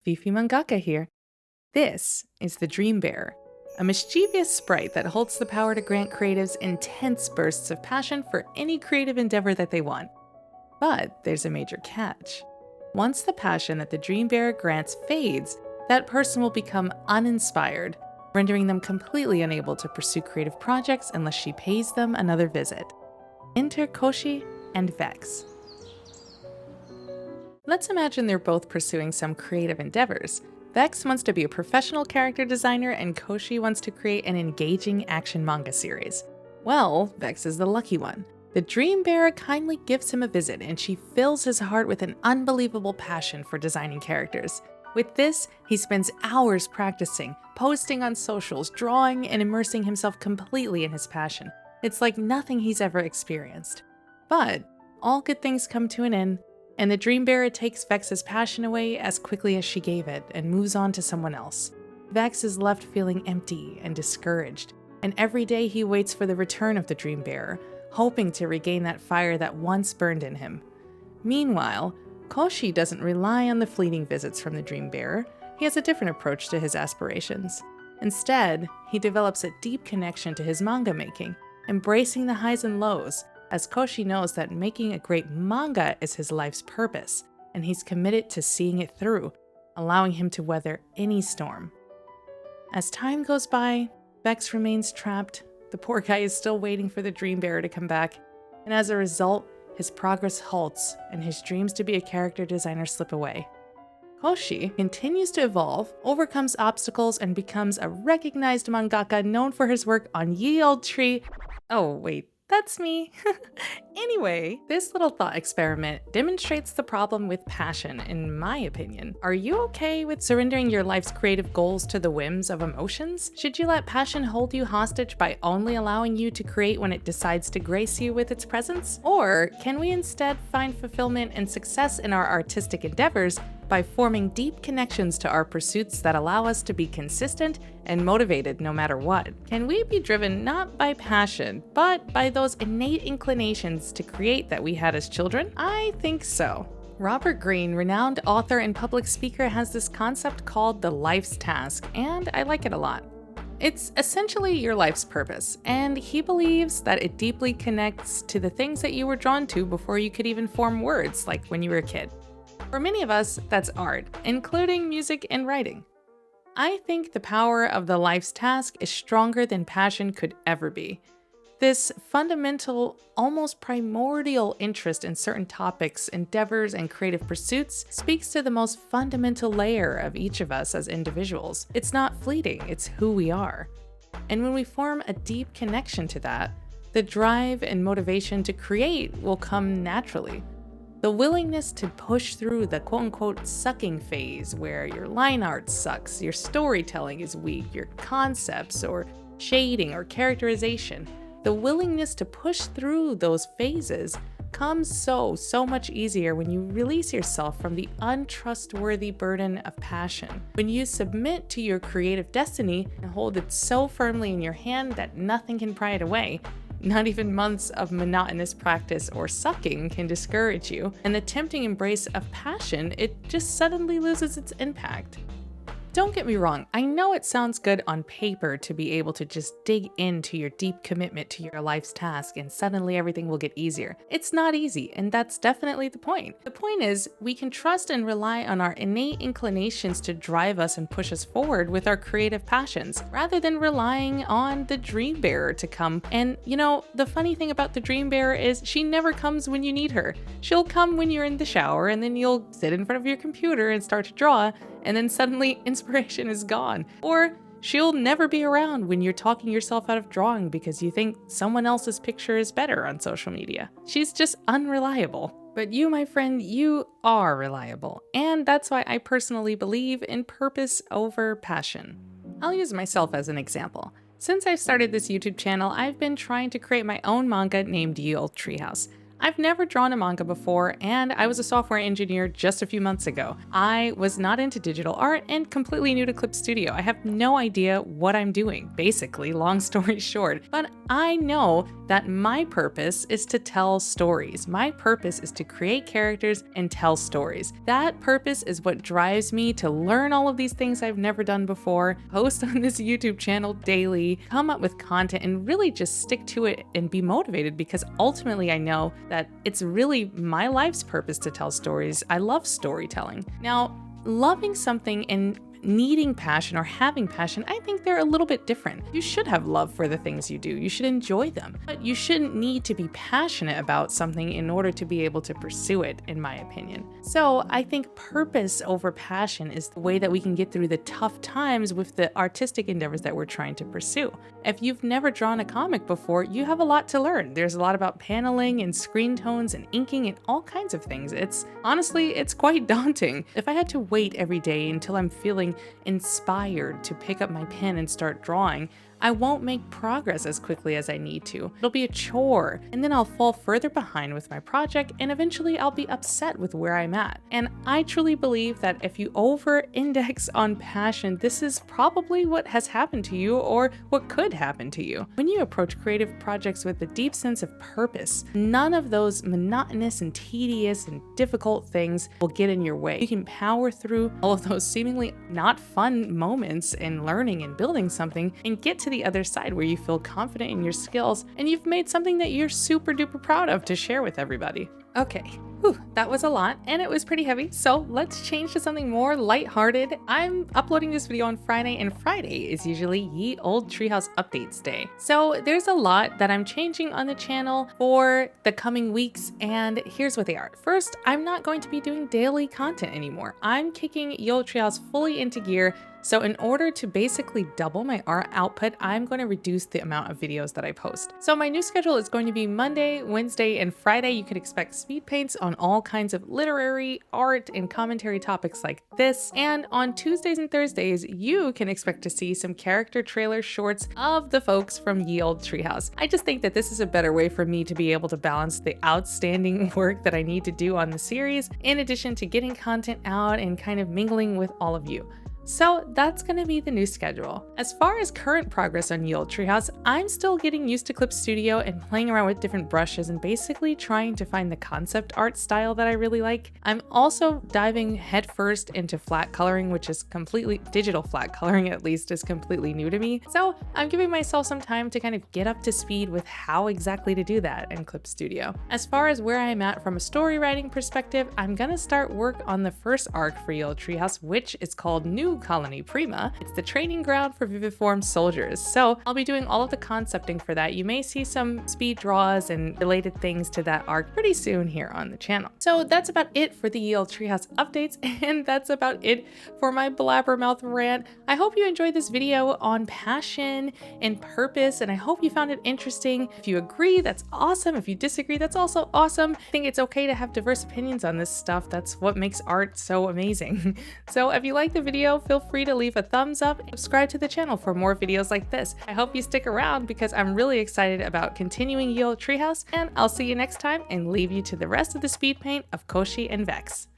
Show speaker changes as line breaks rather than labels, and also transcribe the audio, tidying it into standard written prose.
Fifi mangaka here. This is the Dream Bearer, a mischievous sprite that holds the power to grant creatives intense bursts of passion for any creative endeavor that they want. But there's a major catch. Once the passion that the Dream Bearer grants fades, that person will become uninspired, rendering them completely unable to pursue creative projects unless she pays them another visit. Enter Koshi and Vex. Let's imagine they're both pursuing some creative endeavors. Vex wants to be a professional character designer and Koshi wants to create an engaging action manga series. Well, Vex is the lucky one. The Dream Bearer kindly gives him a visit and she fills his heart with an unbelievable passion for designing characters. With this, he spends hours practicing, posting on socials, drawing, and immersing himself completely in his passion. It's like nothing he's ever experienced. But all good things come to an end, and the Dream Bearer takes Vex's passion away as quickly as she gave it and moves on to someone else. Vex is left feeling empty and discouraged, and every day he waits for the return of the Dream Bearer, hoping to regain that fire that once burned in him. Meanwhile, Koshi doesn't rely on the fleeting visits from the Dream Bearer. He has a different approach to his aspirations. Instead, he develops a deep connection to his manga making, embracing the highs and lows, as Koshi knows that making a great manga is his life's purpose, and he's committed to seeing it through, allowing him to weather any storm. As time goes by, Vex remains trapped. The poor guy is still waiting for the Dream Bearer to come back, and as a result, his progress halts and his dreams to be a character designer slip away. Koshi continues to evolve, overcomes obstacles, and becomes a recognized mangaka known for his work on Olde Treehouse. Oh wait, that's me. Anyway, this little thought experiment demonstrates the problem with passion, in my opinion. Are you okay with surrendering your life's creative goals to the whims of emotions? Should you let passion hold you hostage by only allowing you to create when it decides to grace you with its presence? Or can we instead find fulfillment and success in our artistic endeavors by forming deep connections to our pursuits that allow us to be consistent and motivated no matter what? Can we be driven not by passion, but by those innate inclinations to create that we had as children? I think so. Robert Greene, renowned author and public speaker, has this concept called the life's task, and I like it a lot. It's essentially your life's purpose, and he believes that it deeply connects to the things that you were drawn to before you could even form words, like when you were a kid. For many of us, that's art, including music and writing. I think the power of the life's task is stronger than passion could ever be. This fundamental, almost primordial interest in certain topics, endeavors, and creative pursuits speaks to the most fundamental layer of each of us as individuals. It's not fleeting, it's who we are. And when we form a deep connection to that, the drive and motivation to create will come naturally. The willingness to push through the quote-unquote sucking phase where your line art sucks, your storytelling is weak, your concepts or shading or characterization. The willingness to push through those phases comes so much easier when you release yourself from the untrustworthy burden of passion. When you submit to your creative destiny and hold it so firmly in your hand that nothing can pry it away. Not even months of monotonous practice or sucking can discourage you, and the tempting embrace of passion, it just suddenly loses its impact. Don't get me wrong, I know it sounds good on paper to be able to just dig into your deep commitment to your life's task and suddenly everything will get easier. It's not easy, and that's definitely the point. The point is, we can trust and rely on our innate inclinations to drive us and push us forward with our creative passions, rather than relying on the Dream Bearer to come. And you know, the funny thing about the Dream Bearer is she never comes when you need her. She'll come when you're in the shower, and then you'll sit in front of your computer and start to draw, and then suddenly inspiration is gone. Or she'll never be around when you're talking yourself out of drawing because you think someone else's picture is better on social media. She's just unreliable. But you, my friend, you are reliable. And that's why I personally believe in purpose over passion. I'll use myself as an example. Since I started this YouTube channel, I've been trying to create my own manga named Olde Treehouse. I've never drawn a manga before, and I was a software engineer just a few months ago. I was not into digital art and completely new to Clip Studio. I have no idea what I'm doing, basically, long story short. But I know that my purpose is to tell stories. My purpose is to create characters and tell stories. That purpose is what drives me to learn all of these things I've never done before, post on this YouTube channel daily, come up with content, and really just stick to it and be motivated, because ultimately I know that it's really my life's purpose to tell stories. I love storytelling. Now, loving something and needing passion or having passion, I think they're a little bit different. You should have love for the things you do. You should enjoy them, but you shouldn't need to be passionate about something in order to be able to pursue it, in my opinion. So I think purpose over passion is the way that we can get through the tough times with the artistic endeavors that we're trying to pursue. If you've never drawn a comic before, you have a lot to learn. There's a lot about paneling and screen tones and inking and all kinds of things. It's quite daunting. If I had to wait every day until I'm feeling inspired to pick up my pen and start drawing, I won't make progress as quickly as I need to. It'll be a chore, and then I'll fall further behind with my project, and eventually I'll be upset with where I'm at. And I truly believe that if you over-index on passion, this is probably what has happened to you, or what could happen to you. When you approach creative projects with a deep sense of purpose, none of those monotonous and tedious and difficult things will get in your way. You can power through all of those seemingly not fun moments in learning and building something, and get to the other side where you feel confident in your skills and you've made something that you're super duper proud of to share with everybody. Okay. That was a lot, and it was pretty heavy, so let's change to something more lighthearted. I'm uploading this video on Friday, and Friday is usually Ye Olde Treehouse Updates Day. So there's a lot that I'm changing on the channel for the coming weeks, and here's what they are. First, I'm not going to be doing daily content anymore. I'm kicking Ye Olde Treehouse fully into gear. So in order to basically double my art output, I'm going to reduce the amount of videos that I post. So my new schedule is going to be Monday, Wednesday, and Friday. You can expect speed paints on all kinds of literary, art, and commentary topics like this. And on Tuesdays and Thursdays, you can expect to see some character trailer shorts of the folks from Ye Olde Treehouse. I just think that this is a better way for me to be able to balance the outstanding work that I need to do on the series, in addition to getting content out and kind of mingling with all of you. So that's going to be the new schedule. As far as current progress on Ye Olde Treehouse, I'm still getting used to Clip Studio and playing around with different brushes and basically trying to find the concept art style that I really like. I'm also diving headfirst into flat coloring, which is completely digital flat coloring, at least, is completely new to me. So I'm giving myself some time to kind of get up to speed with how exactly to do that in Clip Studio. As far as where I'm at from a story writing perspective, I'm going to start work on the first arc for Ye Olde Treehouse, which is called New Colony Prima. It's the training ground for Viviform soldiers. So I'll be doing all of the concepting for that. You may see some speed draws and related things to that arc pretty soon here on the channel. So that's about it for the Ye Olde Treehouse updates, and that's about it for my blabbermouth rant. I hope you enjoyed this video on passion and purpose, and I hope you found it interesting. If you agree, that's awesome. If you disagree, that's also awesome. I think it's okay to have diverse opinions on this stuff. That's what makes art so amazing. So if you like the video, feel free to leave a thumbs up and subscribe to the channel for more videos like this. I hope you stick around because I'm really excited about continuing Ye Olde Treehouse, and I'll see you next time and leave you to the rest of the speed paint of Koshi and Vex.